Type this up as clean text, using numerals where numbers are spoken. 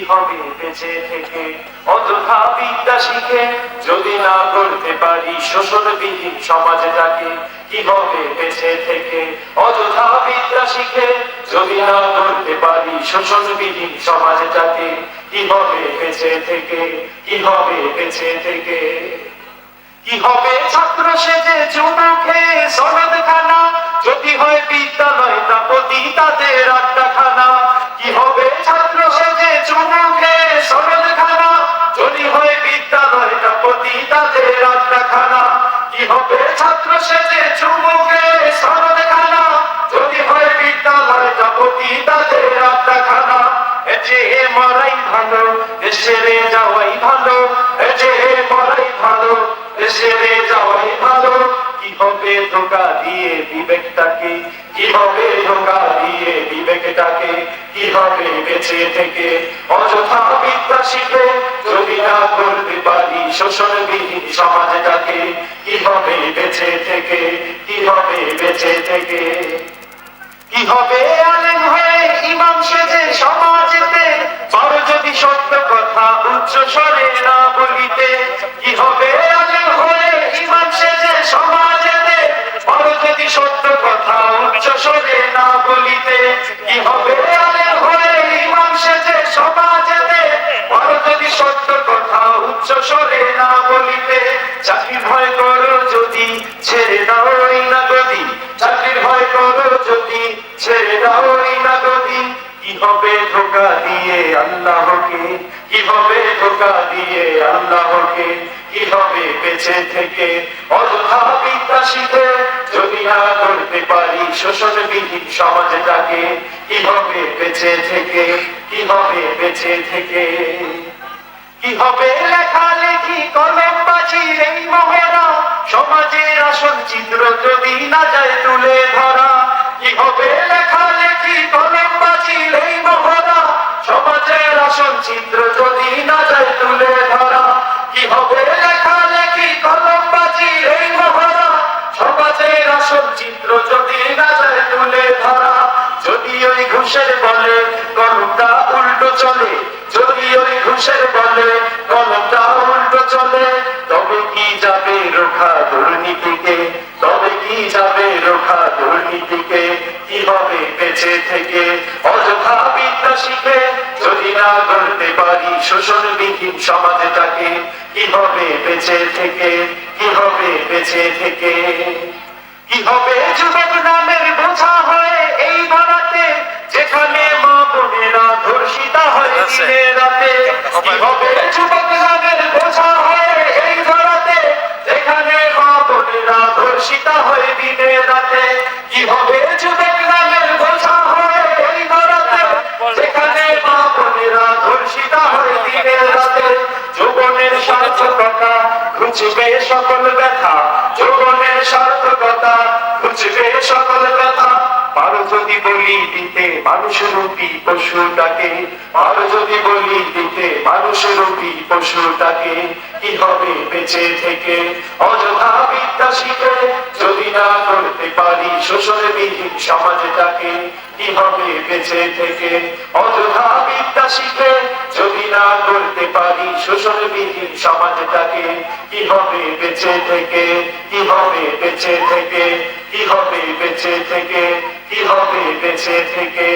হবে বেঁচে থেকে? অযথা বিদ্যা শিখে যদি না করতে পারি শোষণবিহীন সমাজটাকে, কি হবে বেঁচে থেকে? অযথা বিদ্যা শিখে যদি না করতে পারি শোষণবিহীন সমাজটাকে, কি হবে বেঁচে থেকে? কি হবে বেঁচে থেকে? কি হবে ছাত্র সেজে চুমু খেয়ে সনদ খানা, যদি হয় বিদ্যালয় তা প্রতি তাদের আড্ডাখানা। কি হবে ছাত্র সেজে চুমু খেয়ে সনদ খানা, যদি হয় বিদ্যালয় তা প্রতি তাদের আড্ডাখানা। কি হবে ছাত্র সেজে চুমু খেয়ে সনদ খানা, যদি হয় বিদ্যালয় তা প্রতি তাদের আড্ডাখানা। এ যে মরাই ভালো দেশেরে যাওয়াই ভালো, এ যে মরাই ভালো দেশেরে যাওয়াই ভালো। কি হবে ধোঁকা দিয়ে বিবেকটাকে? কি হবে ধোঁকা দিয়ে বিবেকটাকে? কি হবে বেঁচে থেকে? অযথা বিদ্যা শিখে যদি না করতে পারি শোষণবিহীন সমাজটাকে, কি হবে বেঁচে থেকে? কি হবে বেঁচে থেকে? কি হবে আলেম হয়ে ইমাম সেজে সমাজেতে, বড় যদি সত্য কথা উচ্চ স্বরে না বলিতে? কি হবে আলেম হয়ে ইমাম সেজে সমাজেতে, বড় যদি সত্য কথা উচ্চ স্বরে না বলিতে? কি হবে আলেম হয়ে ইমাম সেজে সমাজেতে, বড় যদি সত্য কথা উচ্চ স্বরে না বলিতে? চাকরির ভয় করো যদি ছেড়ে দাও এই না গদি, চাকরির ভয় করো যদি ছেড়ে দাও এই না গদি। কি হবে ধোঁকা দিয়ে আল্লাহকে? কি হবে ধোঁকা দিয়ে আল্লাহকে? কি হবে বেঁচে থেকে? অযথা বিদ্যা শিখে যদি না করতে পারি শোষণবিহীন সমাজটাকে, কি হবে বেঁচে থেকে? কি হবে বেঁচে থেকে? কি হবে লেখালেখি কলমবাজির এই মহড়া, সমাজের আসল চিত্র যদি না যায় তুলে ধরা? কি হবে লেখালেখি কলমবাজির এই মহড়া, সমাজের আসল চিত্র যদি না যায় তুলে ধরা? কি হবে লেখালেখি কলমবাজির এই মহড়া, সমাজের আসল চিত্র যদি না যায় তুলে ধরা? যদি ওই ঘুষের বলে কলমটা উল্টো চলে, যদি ওই ঘুষের বলে কলমটা উল্টো চলে, তবে কি যাবে রোখা দুর্নীতিকে? তবে কি যাবে রোখা দুর্নীতিকে? কি হবে বেঁচে থেকে? অযথা বিদ্যা শিখে যদি না করতে পারি শোষণবিহীন সমাজটাকে, কি হবে বেঁচে থেকে? কি হবে বেঁচে থেকে? কি হবে যুবক নামের বোঝা হয়ে এই ধরাতে, যেখানে মা বোনেরা ধর্ষিতা হয় দিনে রাতে? কি হবে যুবক নামের বোঝা হয়ে এই ধরাতে, যেখানে মা বোনেরা ধর্ষিতা হয় দিনে রাতে? কি হবে যুবক নামের বোঝা হয়ে এই ধরাতে, যেখানে মা বোনেরা ধর্ষিতা হয় দিনে রাতে? যৌবনের সার্থকতা খুঁজবে সকল ব্যথা, যৌবনের সার্থকতা খুঁজবে সকল ব্যথা। পারো যদি বলি দিতে মানুষরূপী পশুটাকে, পারো যদি বলি দিতে মানুষরূপী পশুটাকে, কি হবে বেঁচে থেকে? অযথা বিদ্যা শিখে যদি না করতে পারি শোষণবিহীন সমাজটাকে, কি হবে বেঁচে থেকে? অযথা বিদ্যা শিখে যদি না করতে পারি শোষণবিহীন সমাজটাকে, কি হবে বেঁচে থেকে? কি হবে বেঁচে থেকে? কি হবে বেঁচে থেকে? কি হবে বেঁচে থেকে?